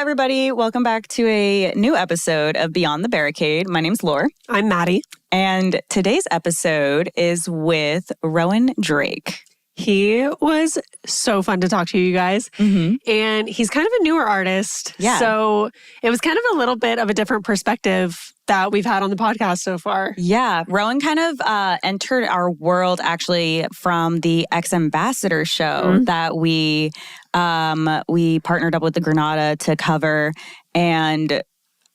everybody. Welcome back to a new episode of Beyond the Barricade. My name's Laura. I'm Maddie. And today's episode is with Rowan Drake. He was so fun to talk to, you guys. And he's kind of a newer artist. Yeah. So it was kind of a little bit of a different perspective that we've had on the podcast so far. Yeah. Rowan kind of entered our world actually from the Ex-Ambassador show that we partnered up with the Granada to cover. And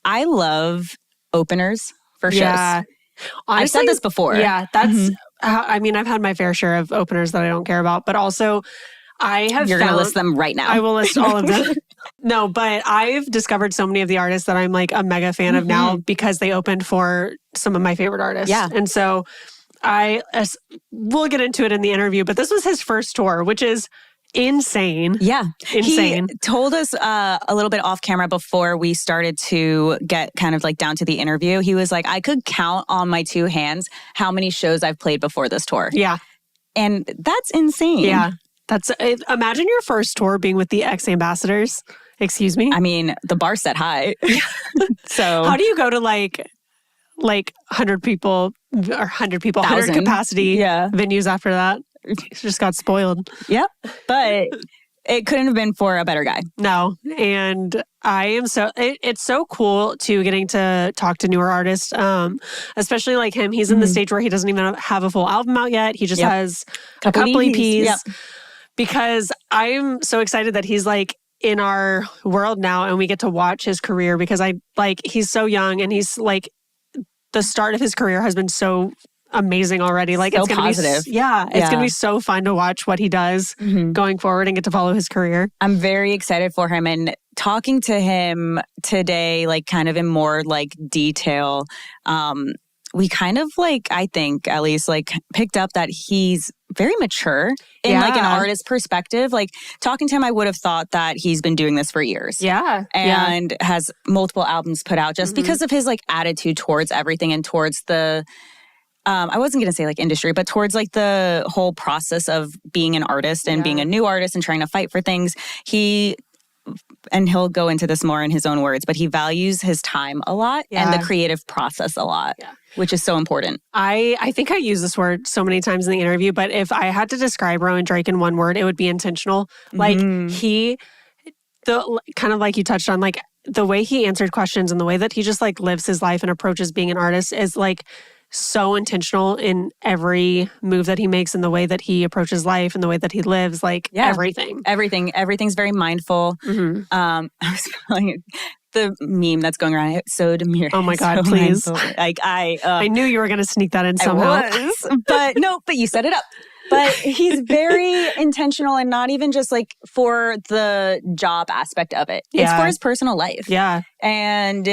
I love openers for shows. Yeah. Honestly, I've said this before. Yeah, that's... I mean, I've had my fair share of openers that I don't care about, but also I have You're going to list them right now. I will list all of them. No, but I've discovered so many of the artists that I'm like a mega fan of now because they opened for some of my favorite artists. Yeah. And so we'll get into it in the interview, but this was his first tour, which is insane. Yeah. Insane. He told us a little bit off camera before we started to get kind of like down to the interview. He was like, I could count on my two hands how many shows I've played before this tour. Yeah. And that's insane. Yeah. Imagine your first tour being with the Ex-Ambassadors. Excuse me? I mean, the bar set high. So how do you go to like 100 people or 100 capacity venues after that? Just got spoiled. Yep. But it couldn't have been for a better guy. No. And I am it's so cool too getting to talk to newer artists, especially like him. He's in the stage where he doesn't even have a full album out yet. He just has a couple EPs. Yep. Because I'm so excited that he's like in our world now and we get to watch his career because he's so young and he's like the start of his career has been so amazing already. Like so it's gonna positive. It's gonna be so fun to watch what he does going forward and get to follow his career. I'm very excited for him, and talking to him today, like kind of in more like detail, we kind of like, I think at least like picked up that he's very mature in like an artist perspective. Like talking to him, I would have thought that he's been doing this for years. Yeah. And has multiple albums put out just because of his like attitude towards everything and towards the I wasn't going to say like industry, but towards like the whole process of being an artist and being a new artist and trying to fight for things. And he'll go into this more in his own words, but he values his time a lot and the creative process a lot, which is so important. I think I use this word so many times in the interview, but if I had to describe Rowan Drake in one word, it would be intentional. Like kind of like you touched on, like the way he answered questions and the way that he just like lives his life and approaches being an artist is like so intentional in every move that he makes and the way that he approaches life and the way that he lives, like everything. Everything's very mindful. I was feeling the meme that's going around. So demure. Oh my God, so please. Mindful. Like I knew you were going to sneak that in somehow. But you set it up. But he's very intentional and not even just like for the job aspect of it. It's for his personal life. Yeah. And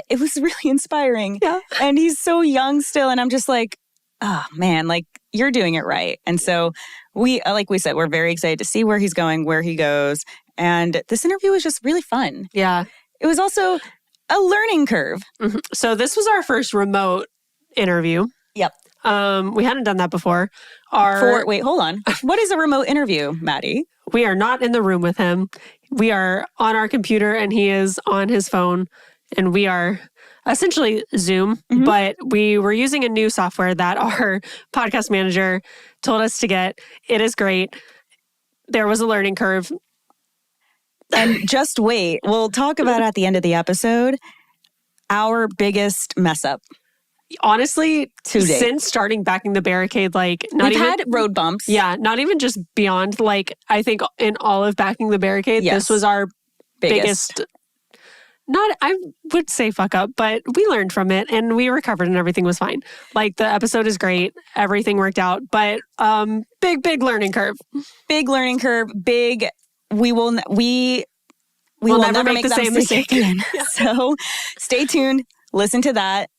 it was really inspiring. Yeah. And he's so young still. And I'm just like, oh man, like you're doing it right. And so like we said, we're very excited to see where he's going, where he goes. And this interview was just really fun. Yeah. It was also a learning curve. So this was our first remote interview. Yep. We hadn't done that before. Wait, hold on. What is a remote interview, Maddie? We are not in the room with him. We are on our computer and he is on his phone. And we are essentially Zoom, but we were using a new software that our podcast manager told us to get. It is great. There was a learning curve. And just wait. We'll talk about at the end of the episode our biggest mess up. Honestly, since starting Backing the Barricade, like we've had road bumps. Yeah, not even just beyond. Like I think in all of Backing the Barricade, this was our biggest I would say fuck up, but we learned from it and we recovered and everything was fine. Like the episode is great. Everything worked out, but big learning curve. Big learning curve. We will never make the same mistake again. So stay tuned. Listen to that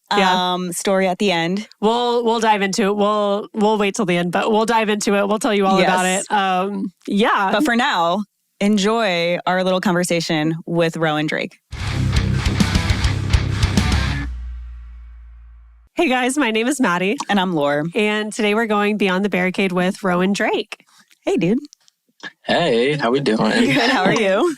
story at the end. We'll dive into it. We'll wait till the end, but we'll dive into it. We'll tell you all about it. But for now, enjoy our little conversation with Rowan Drake. Hey guys, my name is Maddie. And I'm Laura. And today we're going Beyond the Barricade with Rowan Drake. Hey, dude. Hey, how we doing? Good, how are you?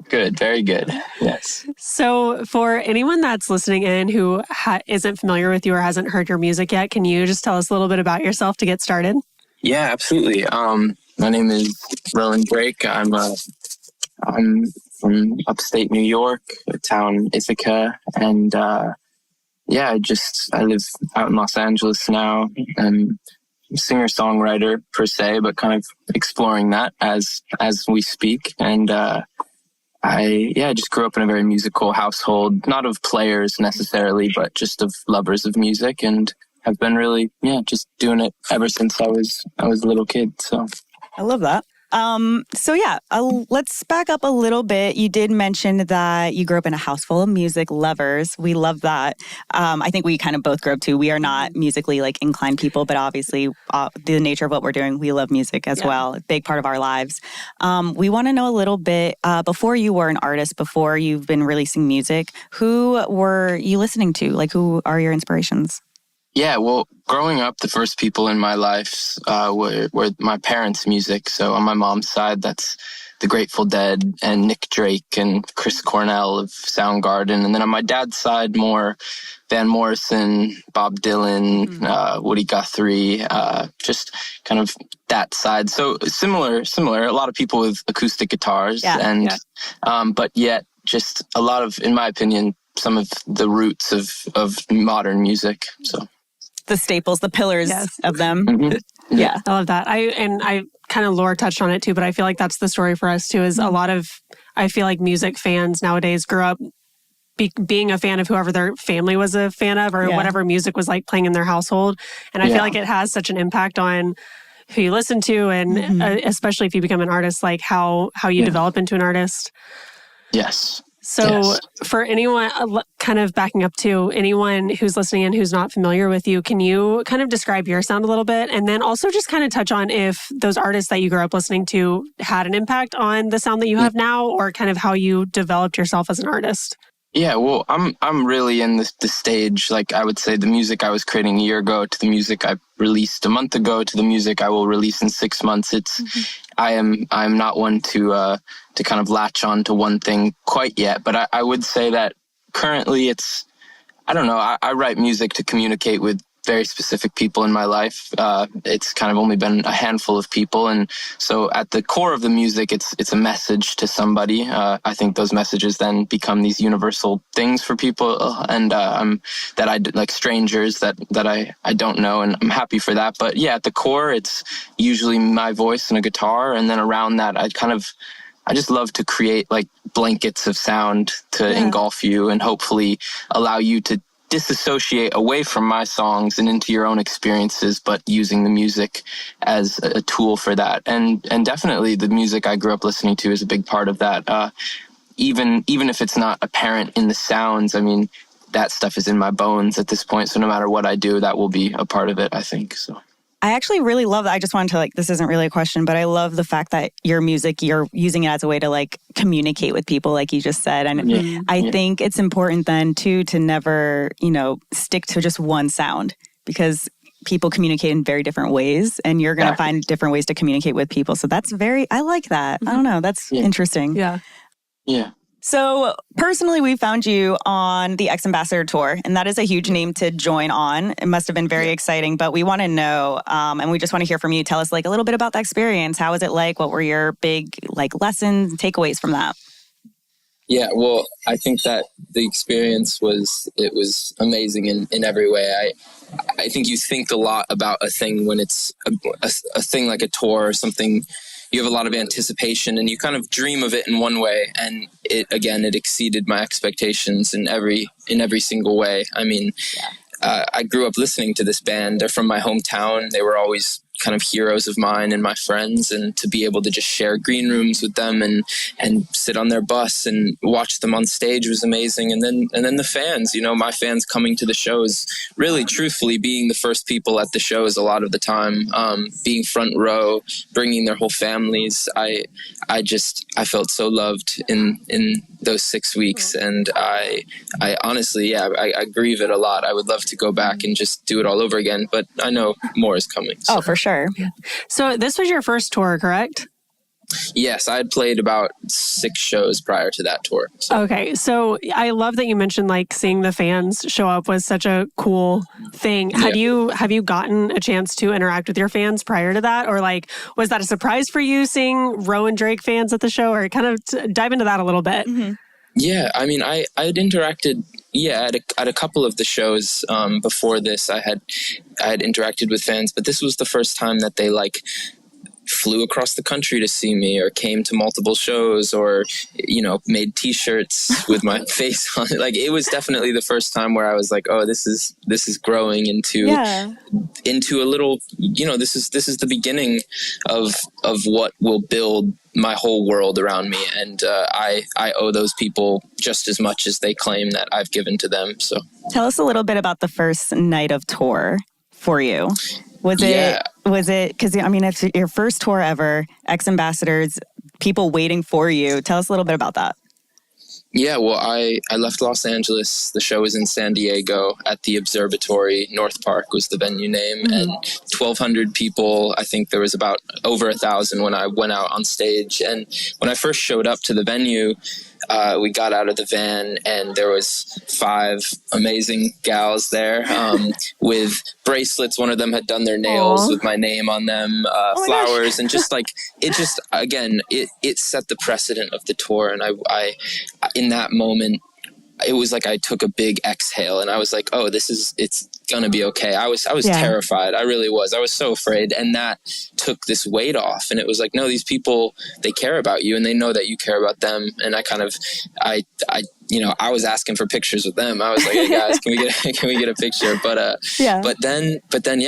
Good. Very good. Yes. So for anyone that's listening in who isn't familiar with you or hasn't heard your music yet, can you just tell us a little bit about yourself to get started? Yeah, absolutely. My name is Rowan Drake. I'm from upstate New York, a town Ithaca, and I live out in Los Angeles now. I'm a singer-songwriter per se, but kind of exploring that as we speak. And I just grew up in a very musical household, not of players necessarily, but just of lovers of music, and have been really, just doing it ever since I was a little kid. So I love that. Let's back up a little bit. You did mention that you grew up in a house full of music lovers. We love that. I think we kind of both grew up too. We are not musically like inclined people, but obviously the nature of what we're doing, we love music as well. A big part of our lives. We want to know a little bit, before you were an artist, before you've been releasing music, who were you listening to? Like, who are your inspirations? Yeah, well, growing up, the first people in my life were my parents' music. So on my mom's side, that's the Grateful Dead and Nick Drake and Chris Cornell of Soundgarden. And then on my dad's side, more Van Morrison, Bob Dylan, Woody Guthrie, just kind of that side. So similar. A lot of people with acoustic guitars, but yet just a lot of, in my opinion, some of the roots of modern music. So. The staples, the pillars of them. Mm-hmm. Yeah. I love that. I kind of Laura touched on it too, but I feel like that's the story for us too, is a lot of, I feel like music fans nowadays grew up being a fan of whoever their family was a fan of, or whatever music was like playing in their household. And I feel like it has such an impact on who you listen to, and especially if you become an artist, like how you develop into an artist. Yes. So for anyone, kind of backing up to anyone who's listening and who's not familiar with you, can you kind of describe your sound a little bit? And then also just kind of touch on if those artists that you grew up listening to had an impact on the sound that you have now, or kind of how you developed yourself as an artist. Yeah, well, I'm really in the stage, like I would say the music I was creating a year ago to the music I released a month ago to the music I will release in 6 months. I'm not one to kind of latch on to one thing quite yet, but I would say that currently I don't know, I write music to communicate with very specific people in my life. It's kind of only been a handful of people. And so at the core of the music, it's a message to somebody. I think those messages then become these universal things for people. And that I like strangers that I don't know. And I'm happy for that. But yeah, at the core, it's usually my voice and a guitar. And then around that, I just love to create like blankets of sound to engulf you and hopefully allow you to disassociate away from my songs and into your own experiences, but using the music as a tool for that. And definitely the music I grew up listening to is a big part of that. Even if it's not apparent in the sounds, I mean, that stuff is in my bones at this point. So no matter what I do, that will be a part of it, I think. So. I actually really love that. I just wanted to this isn't really a question, but I love the fact that your music, you're using it as a way to communicate with people, like you just said. And I think it's important then too, to never, stick to just one sound, because people communicate in very different ways, and you're going to find different ways to communicate with people. So that's I like that. I don't know. That's interesting. Yeah. Yeah. So personally, we found you on the X Ambassador Tour, and that is a huge name to join on. It must have been very exciting, but we want to know, and we just want to hear from you. Tell us a little bit about the experience. How was it like? What were your big lessons, takeaways from that? Yeah, well, I think that the experience was amazing in every way. I think you think a lot about a thing when it's a thing like a tour or something. You have a lot of anticipation and you kind of dream of it in one way, and it exceeded my expectations in every single way. I mean, I grew up listening to this band. They're from my hometown. They were always kind of heroes of mine and my friends, and to be able to just share green rooms with them and sit on their bus and watch them on stage was amazing. And then the fans, my fans coming to the shows, really truthfully being the first people at the shows a lot of the time, being front row, bringing their whole families. I felt so loved in those 6 weeks, and I honestly, I grieve it a lot. I would love to go back and just do it all over again, but I know more is coming. So. Oh, for sure. So this was your first tour, correct? Yes, I had played about 6 shows prior to that tour. So. Okay, so I love that you mentioned like seeing the fans show up was such a cool thing. Yeah. Have you gotten a chance to interact with your fans prior to that, or like was that a surprise for you seeing Rowan Drake fans at the show, or kind of dive into that a little bit? Mm-hmm. Yeah, I mean, I had interacted, at a couple of the shows before this. I had interacted with fans, but this was the first time that they like flew across the country to see me, or came to multiple shows, or made T-shirts with my face on it. Like, it was definitely the first time where I was like, oh, this is growing into a little, this is the beginning of what will build my whole world around me, and I owe those people just as much as they claim that I've given to them. So tell us a little bit about the first night of tour for you. Was it, because I mean, it's your first tour ever, ex-ambassadors, people waiting for you. Tell us a little bit about that. Yeah, well, I left Los Angeles. The show was in San Diego at the Observatory. North Park was the venue name, and 1,200 people. I think there was about over 1,000 when I went out on stage. And when I first showed up to the venue, we got out of the van, and there was 5 amazing gals there with bracelets. One of them had done their nails with my name on them, flowers, and just like it set the precedent of the tour. And I in that moment, it was like I took a big exhale, and I was like, oh, it's gonna be okay. I was terrified. I really was. I was so afraid, and that took this weight off. And it was like, no, these people, they care about you, and they know that you care about them. And I was asking for pictures with them. I was like, hey guys, can we get a picture? But then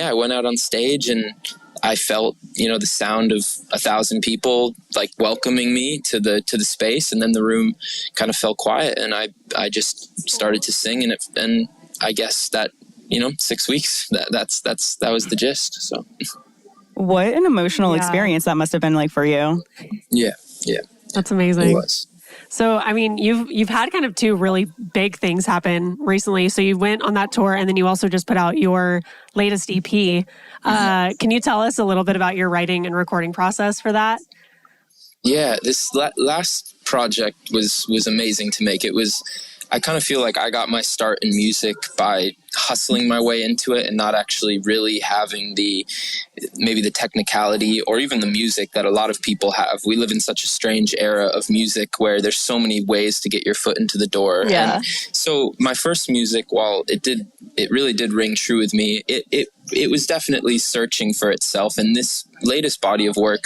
I went out on stage, and I felt, the sound of 1,000 people like welcoming me to the space, and then the room kind of fell quiet, and I just started to sing, and I guess that 6 weeks that was the gist. So what an emotional experience that must have been like for you. Yeah, that's amazing. It was. So, I mean, you've had kind of 2 really big things happen recently. So you went on that tour, and then you also just put out your latest EP. Can you tell us a little bit about your writing and recording process for that? Yeah, this last project was amazing to make. I kind of feel like I got my start in music by hustling my way into it, and not actually really having maybe the technicality or even the music that a lot of people have. We live in such a strange era of music where there's so many ways to get your foot into the door. Yeah. And so my first music, while it really did ring true with me, it was definitely searching for itself. And this latest body of work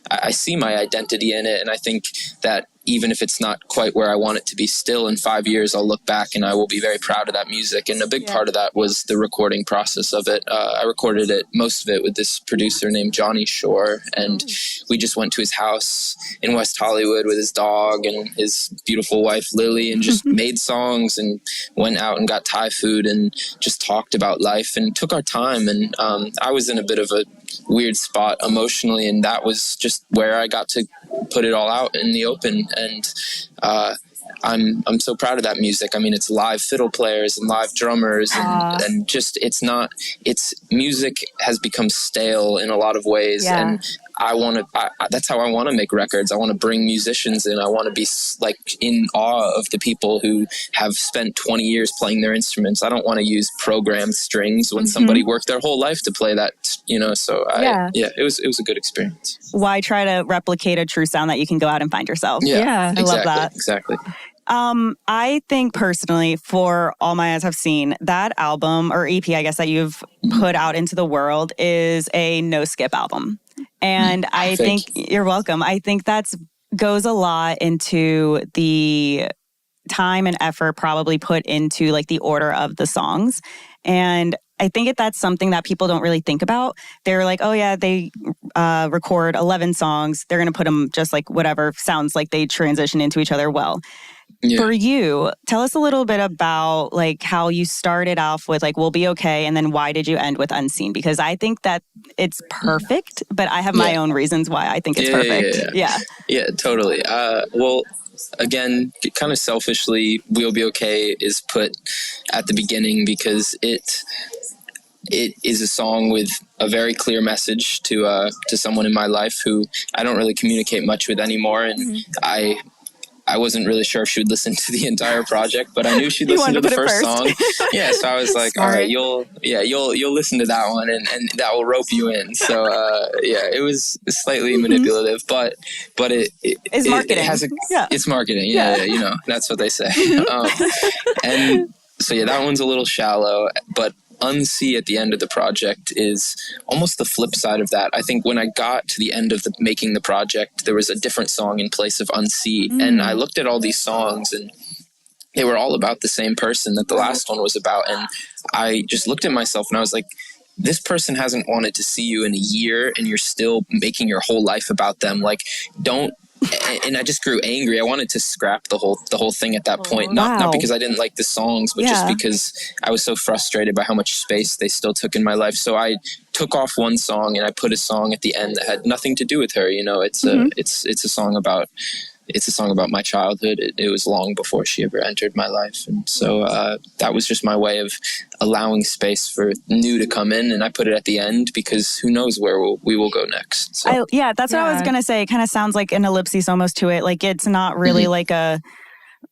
I see my identity in it, and I think that even if it's not quite where I want it to be, still in 5 years, I'll look back and I will be very proud of that music. And a big part of that was the recording process of it. I recorded most of it with this producer named Johnny Shore, and we just went to his house in West Hollywood with his dog and his beautiful wife, Lily, and just made songs and went out and got Thai food and just talked about life and took our time. And I was in a bit of a weird spot emotionally, and that was just where I got to put it all out in the open. And I'm so proud of that music. I mean, it's live fiddle players and live drummers, and just it's music has become stale in a lot of ways, and that's how I want to make records. I want to bring musicians in. I want to be like in awe of the people who have spent 20 years playing their instruments. I don't want to use programmed strings when somebody worked their whole life to play that, so it was a good experience. Why try to replicate a true sound that you can go out and find yourself? Yeah, I love that. Exactly. I think personally, for All My Eyes Have Seen, that album or EP, I guess, that you've put out into the world is a no skip album. And I think you're welcome. I think that's goes a lot into the time and effort probably put into like the order of the songs. And I think that's something that people don't really think about. They're like, oh yeah, they record 11 songs. They're going to put them just like whatever sounds like they transition into each other well. Yeah. For you, tell us a little bit about like how you started off with like We'll Be Okay, and then why did you end with Unseen? Because I think that it's perfect, but I have my own reasons why I think it's perfect. Yeah, totally. Well, again, kind of selfishly, We'll Be Okay is put at the beginning because it is a song with a very clear message to someone in my life who I don't really communicate much with anymore. And I wasn't really sure if she would listen to the entire project, but I knew she'd listen to the first song. Yeah, so I was like, all right, you'll listen to that one, and that will rope you in. So it was slightly manipulative, but it's marketing. It's marketing. Yeah, you know, that's what they say. And so that one's a little shallow, but Unsee at the end of the project is almost the flip side of that. I think when I got to the end of making the project, there was a different song in place of Unsee. And I looked at all these songs and they were all about the same person that the last one was about. And I just looked at myself and I was like, this person hasn't wanted to see you in a year and you're still making your whole life about them. Like, don't. And I just grew angry. I wanted to scrap the whole thing at that point. Not because I didn't like the songs, but just because I was so frustrated by how much space they still took in my life. So I took off one song and I put a song at the end that had nothing to do with her. You know, it's a song about my childhood. It was long before she ever entered my life. And so that was just my way of allowing space for new to come in. And I put it at the end because who knows where we will go next. So. That's what I was going to say. It kind of sounds like an ellipsis almost to it. Like it's not really like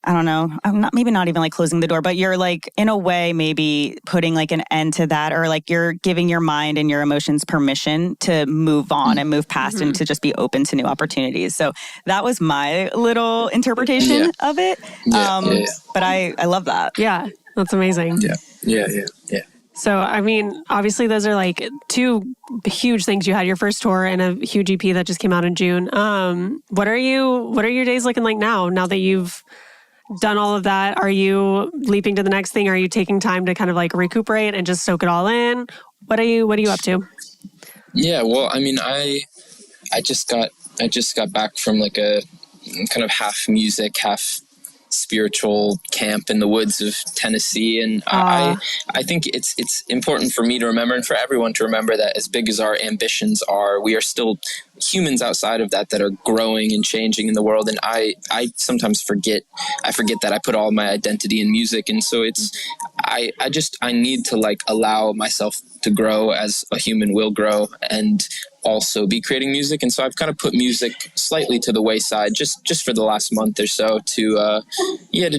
I don't know. Maybe not even like closing the door, but you're like in a way maybe putting like an end to that, or like you're giving your mind and your emotions permission to move on and move past and to just be open to new opportunities. So that was my little interpretation of it. But I love that. Yeah, that's amazing. Yeah. So, I mean, obviously those are like two huge things. You had your first tour and a huge EP that just came out in June. What are your days looking like now that you've done all of that? Are you leaping to the next thing? Are you taking time to kind of like recuperate and just soak it all in? What are you up to? Yeah, well, I mean, I just got back from like a kind of half music, half spiritual camp in the woods of Tennessee. And I think it's important for me to remember, and for everyone to remember, that as big as our ambitions are, we are still humans outside of that are growing and changing in the world. And I sometimes forget that I put all my identity in music. And so I need to like allow myself to grow as a human will grow and also be creating music. And so I've kind of put music slightly to the wayside just for the last month or so to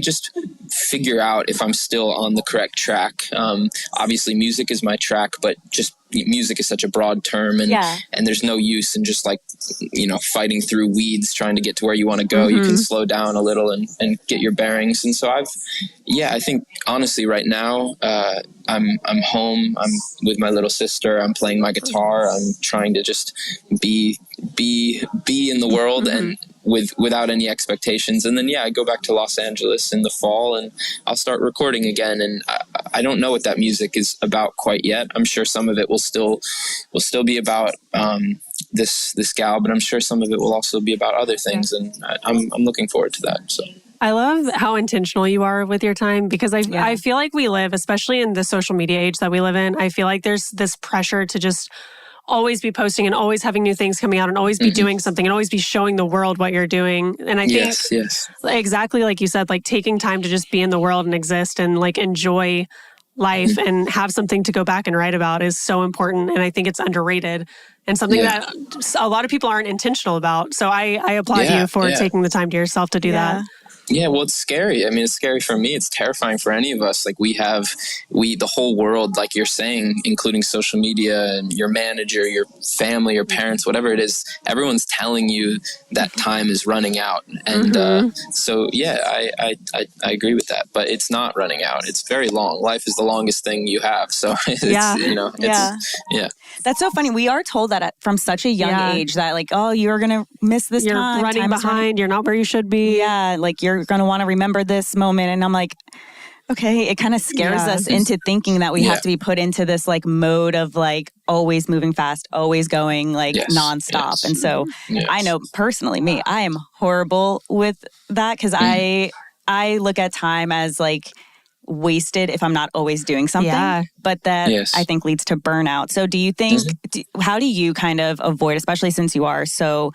just figure out if I'm still on the correct track. Obviously music is my track, but just music is such a broad term, and there's no use in just like, you know, fighting through weeds trying to get to where you want to go. You can slow down a little and get your bearings. And so I think honestly right now, I'm home. I'm with my little sister. I'm playing my guitar. I'm trying to just be in the world and without any expectations. And then, I go back to Los Angeles in the fall and I'll start recording again. And I don't know what that music is about quite yet. I'm sure some of it will still be about, this gal, but I'm sure some of it will also be about other things. And I'm looking forward to that. So. I love how intentional you are with your time, because I feel like we live, especially in the social media age that we live in, I feel like there's this pressure to just always be posting and always having new things coming out and always be doing something and always be showing the world what you're doing. And I think exactly like you said, like taking time to just be in the world and exist and like enjoy life and have something to go back and write about is so important. And I think it's underrated and something that a lot of people aren't intentional about. So I applaud you for taking the time to yourself to do that. Yeah, well, it's scary. I mean, it's scary for me. It's terrifying for any of us. Like the whole world, like you're saying, including social media and your manager, your family, your parents, whatever it is, everyone's telling you that time is running out. And I agree with that. But it's not running out. It's very long. Life is the longest thing you have. So That's so funny. We are told that from such a young age that like, oh, you're going to miss this you're time. You're running behind. You're not where you should be. Yeah, like you're going to want to remember this moment. And I'm like, okay, it kind of scares us into thinking that we have to be put into this like mode of like always moving fast, always going like nonstop. And so I know personally I am horrible with that because I look at time as like wasted if I'm not always doing something, but that I think leads to burnout. So do you think, how do you kind of avoid, especially since you are so,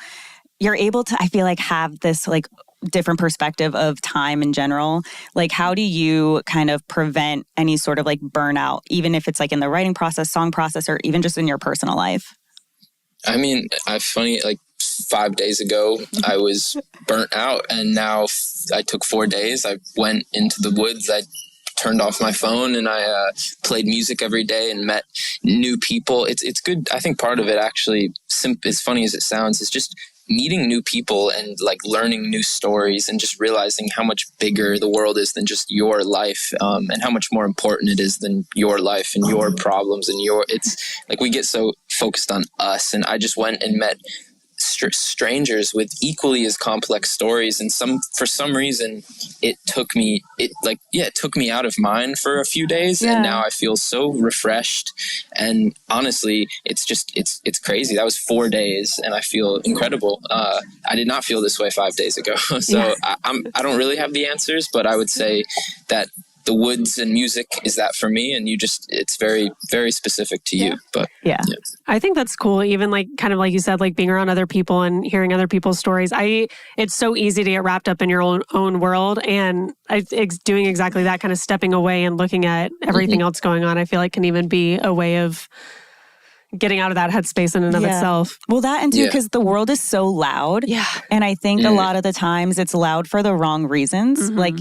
you're able to, I feel like have this like different perspective of time in general. Like, how do you kind of prevent any sort of like burnout, even if it's like in the writing process, song process, or even just in your personal life? I mean, funny, like 5 days ago, I was burnt out, and now I took 4 days. I went into the woods. I turned off my phone, and I played music every day and met new people. It's good. I think part of it, actually, as funny as it sounds, is just meeting new people and like learning new stories and just realizing how much bigger the world is than just your life, and how much more important it is than your life and your problems and it's like we get so focused on us. And I just went and met strangers with equally as complex stories, and for some reason it took me out of mine for a few days, and now I feel so refreshed. And honestly, it's crazy. That was 4 days, and I feel incredible. I did not feel this way 5 days ago. So I don't really have the answers, but I would say that the woods and music is that for me, and it's very, very specific to you. But yeah. I think that's cool. Even like kind of like you said, like being around other people and hearing other people's stories. It's so easy to get wrapped up in your own world, and doing exactly that, kind of stepping away and looking at everything else going on, I feel like can even be a way of getting out of that headspace in and of itself. Well, that and too, because the world is so loud. Yeah. And I think a lot of the times it's loud for the wrong reasons. Like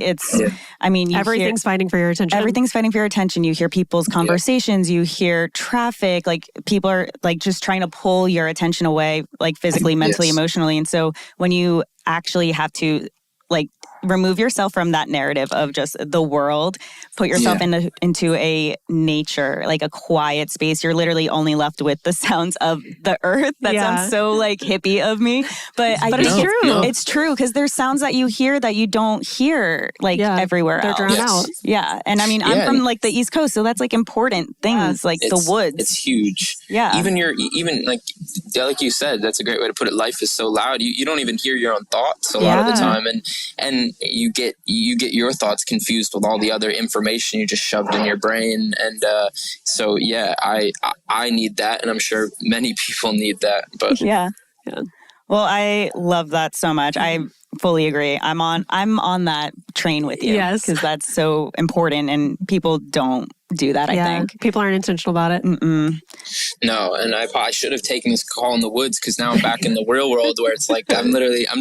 I mean, everything's fighting for your attention. Everything's fighting for your attention. You hear people's conversations, you hear traffic, like people are like just trying to pull your attention away, like physically, mentally, emotionally. And so when you actually have to like remove yourself from that narrative of just the world, put yourself into a nature, like a quiet space. You're literally only left with the sounds of the earth. That sounds so like hippie of me, but it's true. No. It's true, because there's sounds that you hear that you don't hear like everywhere else. They're drowned out. Yeah. And I mean, I'm from like the East Coast, so that's like important things, like the woods. It's huge. Yeah. Even like you said, that's a great way to put it. Life is so loud. You don't even hear your own thoughts a lot of the time. And you get your thoughts confused with all the other information you just shoved in your brain. And so I need that, and I'm sure many people need that. But yeah. Well, I love that so much. I fully agree. I'm on that train with you. Yes, because that's so important, and people don't do that. I think people aren't intentional about it. No, and I should have taken this call in the woods, because now I'm back in the real world where it's like I'm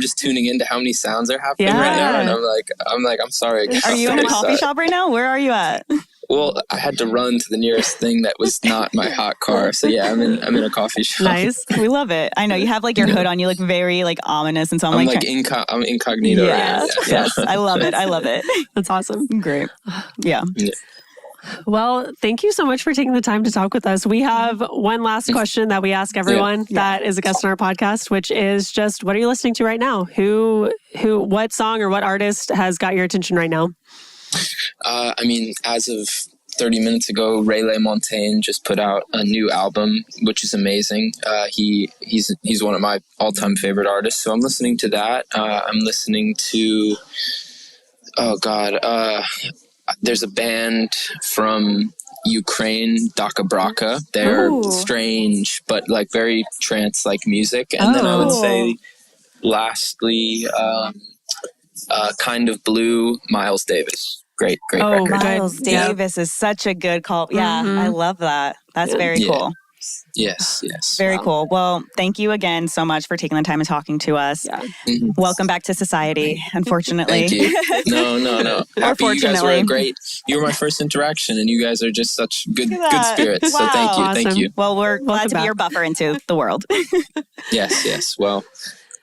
just tuning into how many sounds are happening right now, and I'm sorry. Are you in a coffee shop right now? Where are you at? Well, I had to run to the nearest thing that was not my hot car. So yeah, I'm in a coffee shop. Nice. We love it. I know you have like your hood on. You look very like ominous, and so I'm I'm incognito. Yeah. Yes. I love it. I love it. That's awesome. Great. Yeah. Well, thank you so much for taking the time to talk with us. We have one last question that we ask everyone that is a guest on our podcast, which is just, what are you listening to right now? What song or what artist has got your attention right now? I mean, as of 30 minutes ago, Ray LaMontagne just put out a new album, which is amazing. He's one of my all-time favorite artists, so I'm listening to that. I'm listening to, there's a band from Ukraine, Daka Braka. They're strange, but like very trance-like music. And then I would say, lastly, Kind of Blue, Miles Davis. Great record. Miles Davis is such a good call. Yeah, I love that. That's very cool. Yes. Very cool. Well, thank you again so much for taking the time and talking to us. Yeah. Welcome back to society, unfortunately. Thank you. No. Happy you guys were great. You were my first interaction, and you guys are just such good spirits. Wow. So thank you. Awesome. Thank you. Well, we're glad to be your buffer into the world. Yes. Well,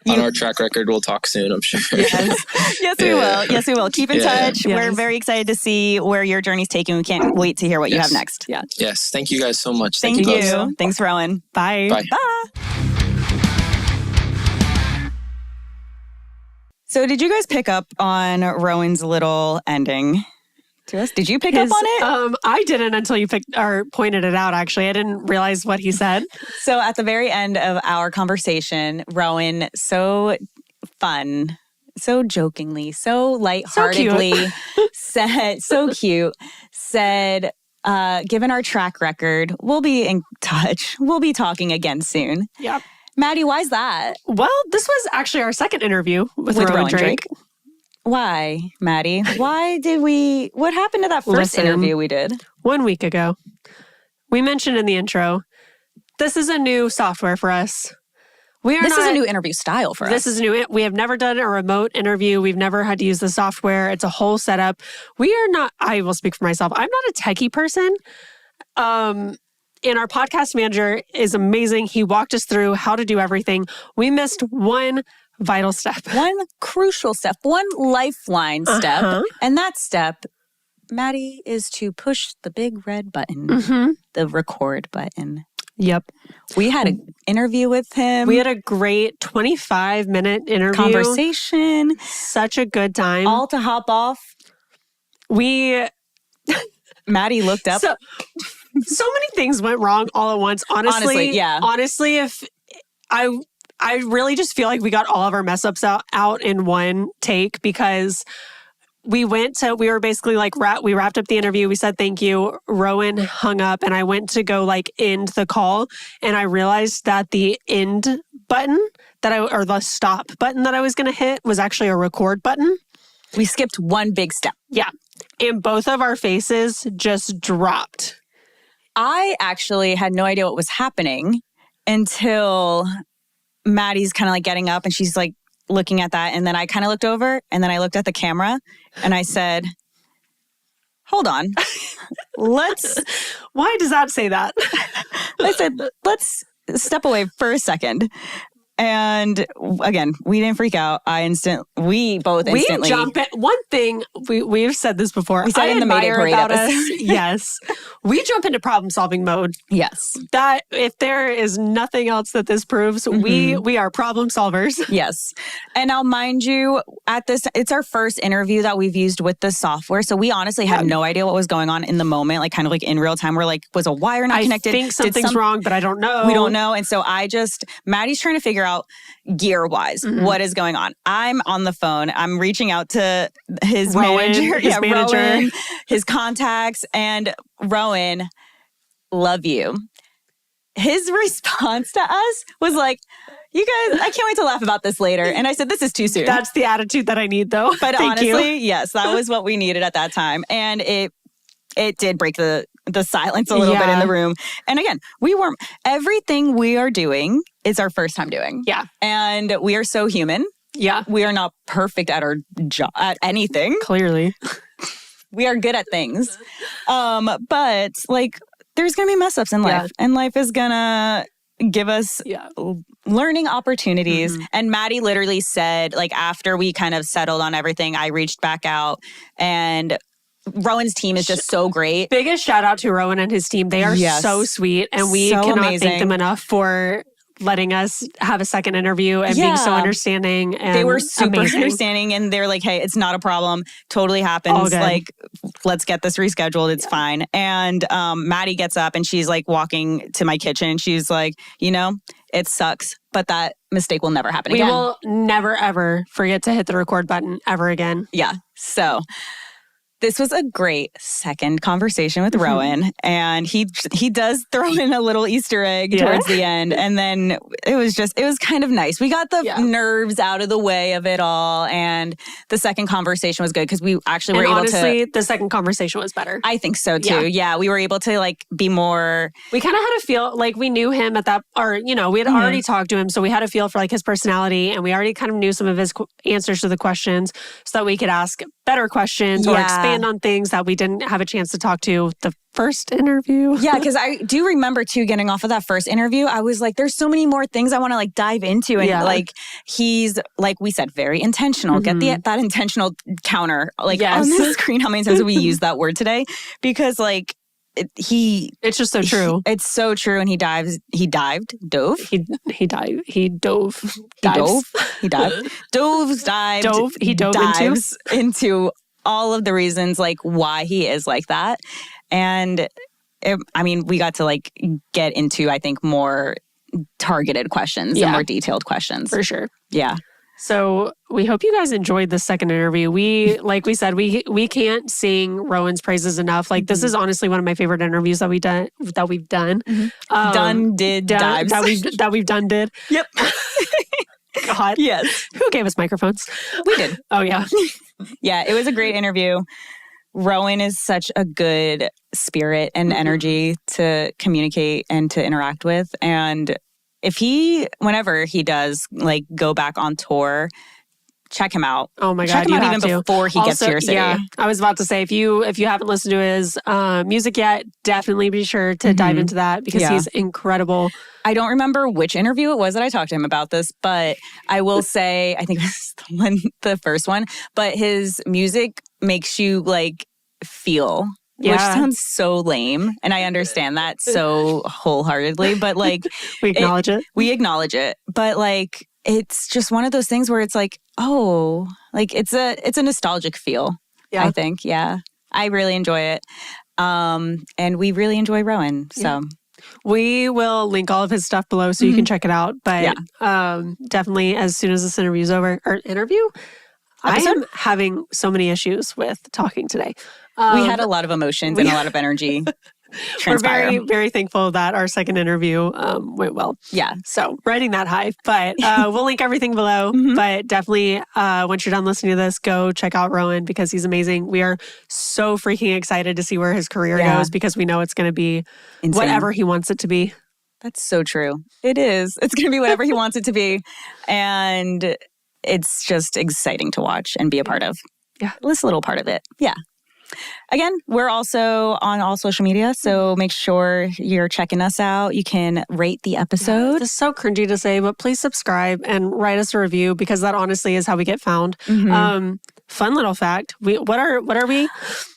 on our track record, we'll talk soon, I'm sure. Yes, we will. Yes, we will. Keep in touch. Yes. We're very excited to see where your journey's taking. We can't wait to hear what you have next. Yeah. Yes. Thank you guys so much. Thank you. Thanks, Rowan. Bye. Bye. So did you guys pick up on Rowan's little ending to us? Did you pick up on it? I didn't until you pointed it out, actually. I didn't realize what he said. So at the very end of our conversation, Rowan, fun, so jokingly, so lightheartedly said, given our track record, we'll be in touch. We'll be talking again soon. Yep. Maddie, why is that? Well, this was actually our second interview with Rowan Drake. Why, Maddie? What happened to that first interview we did? 1 week ago. We mentioned in the intro, this is a new software for us. This is a new interview style for us. This is new. We have never done a remote interview. We've never had to use the software. It's a whole setup. We are not, I will speak for myself. I'm not a techie person. And our podcast manager is amazing. He walked us through how to do everything. We missed one vital step. One crucial step. One lifeline step. And that step, Maddie, is to push the big red button. The record button. Yep. We had an interview with him. We had a great 25-minute interview. Conversation. Such a good time. All to hop off. Maddie looked up. So many things went wrong all at once. Honestly, yeah. Honestly, if I really just feel like we got all of our mess ups out in one take because we were basically like, we wrapped up the interview. We said thank you. Rowan hung up and I went to go like end the call. And I realized that the end button or the stop button that I was going to hit was actually a record button. We skipped one big step. Yeah. And both of our faces just dropped. I actually had no idea what was happening until Maddie's kind of like getting up and she's like looking at that. And then I kind of looked over and then I looked at the camera and I said, hold on, Why does that say that? I said, let's step away for a second. And again, we didn't freak out. We both instantly. We jump in. One thing, we've said this before. We said in the Mayday Parade episode. Yes. We jump into problem-solving mode. Yes. That, if there is nothing else that this proves, we are problem solvers. Yes. And now, mind you, it's our first interview that we've used with the software. So we honestly had no idea what was going on in the moment, like kind of like in real time. We're like, was a wire not connected? I think something's wrong, but I don't know. We don't know. And so Maddie's trying to figure out gear-wise, what is going on. I'm on the phone. I'm reaching out to his manager. Rowan, his contacts, and Rowan, love you. His response to us was like, you guys, I can't wait to laugh about this later. And I said, this is too soon. That's the attitude that I need, though. But honestly, yes, that was what we needed at that time. And it did break the silence a little bit in the room. And again, everything we are doing is our first time doing. Yeah. And we are so human. Yeah. We are not perfect at our job, at anything. Clearly. We are good at things. But like, there's going to be mess ups in life. And life is going to give us learning opportunities. And Maddie literally said, like, after we kind of settled on everything, I reached back out and Rowan's team is just so great. Biggest shout out to Rowan and his team. They are so sweet. And we cannot thank them enough for letting us have a second interview and being so understanding. And they were super understanding and they're like, hey, it's not a problem. Totally happens. Like, let's get this rescheduled. It's fine. And Maddie gets up and she's like walking to my kitchen. She's like, it sucks, but that mistake will never happen again. We will never, ever forget to hit the record button ever again. Yeah. So this was a great second conversation with Rowan, and he does throw in a little Easter egg towards the end, and then it was kind of nice. We got the nerves out of the way of it all, and the second conversation was good because we actually were able to. Honestly, the second conversation was better. I think so too. Yeah, we were able to like be more. We kind of had a feel like we knew him at that, or we had already talked to him, so we had a feel for like his personality, and we already kind of knew some of his answers to the questions, so that we could ask better questions or expand on things that we didn't have a chance to talk to the first interview. Yeah, because I do remember too, getting off of that first interview, I was like, there's so many more things I want to like dive into. And like, he's, like we said, very intentional. Get that intentional counter like on the screen. How many times have we used that word today? Because like, it's just so true. It's so true. And he dove. He dived, into all of the reasons like why he is like that. And we got to like get into, I think, more targeted questions and more detailed questions. For sure. Yeah. So we hope you guys enjoyed the second interview. Like we said, we can't sing Rowan's praises enough. Like this is honestly one of my favorite interviews that we've done. That we've done. Yep. God. Yes. Who gave us microphones? We did. Oh, yeah. Yeah, it was a great interview. Rowan is such a good spirit and energy to communicate and to interact with. And whenever he does like go back on tour, check him out. Oh my God, check him you out have even to. before he gets to your city. Yeah, I was about to say if you haven't listened to his music yet, definitely be sure to dive into that because he's incredible. I don't remember which interview it was that I talked to him about this, but I will say I think it was the first one. But his music makes you like feel. Yeah. Which sounds so lame. And I understand that so wholeheartedly. But like we acknowledge it. We acknowledge it. But like it's just one of those things where it's like, oh, like it's a nostalgic feel. Yeah. I think. Yeah. I really enjoy it. And we really enjoy Rowan. So we will link all of his stuff below so you can check it out. But definitely as soon as this interview's over, or interview? I am having so many issues with talking today. We had a lot of emotions and a lot of energy. We're very, very thankful that our second interview went well. Yeah. So riding that high, but we'll link everything below. But definitely, once you're done listening to this, go check out Rowan because he's amazing. We are so freaking excited to see where his career goes because we know it's going to be whatever he wants it to be. That's so true. It is. It's going to be whatever he wants it to be. And it's just exciting to watch and be a part of. Yeah. This little part of it. Yeah. Again, we're also on all social media, so make sure you're checking us out. You can rate the episode. This is so cringy to say, but please subscribe and write us a review because that honestly is how we get found. Fun little fact. What are we,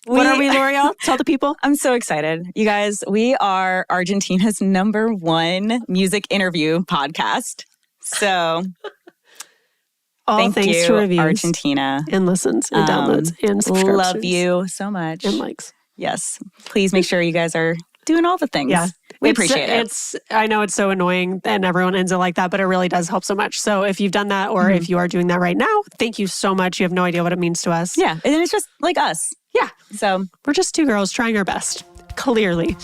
L'Oreal? Tell the people. I'm so excited. You guys, we are Argentina's #1 music interview podcast. So thanks to reviews, Argentina. And listens and downloads and subscriptions. Love you so much. And likes. Yes. Please make sure you guys are doing all the things. Yeah. We appreciate it. I know it's so annoying and everyone ends it like that, but it really does help so much. So if you've done that or if you are doing that right now, thank you so much. You have no idea what it means to us. Yeah. And it's just like us. Yeah. So we're just two girls trying our best. Clearly.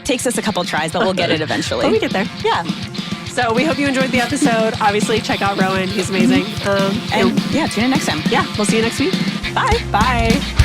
Takes us a couple tries, but we'll get it eventually. But we get there. Yeah. So we hope you enjoyed the episode. Obviously, check out Rowan. He's amazing. And tune in next time. Yeah, we'll see you next week. Bye. Bye.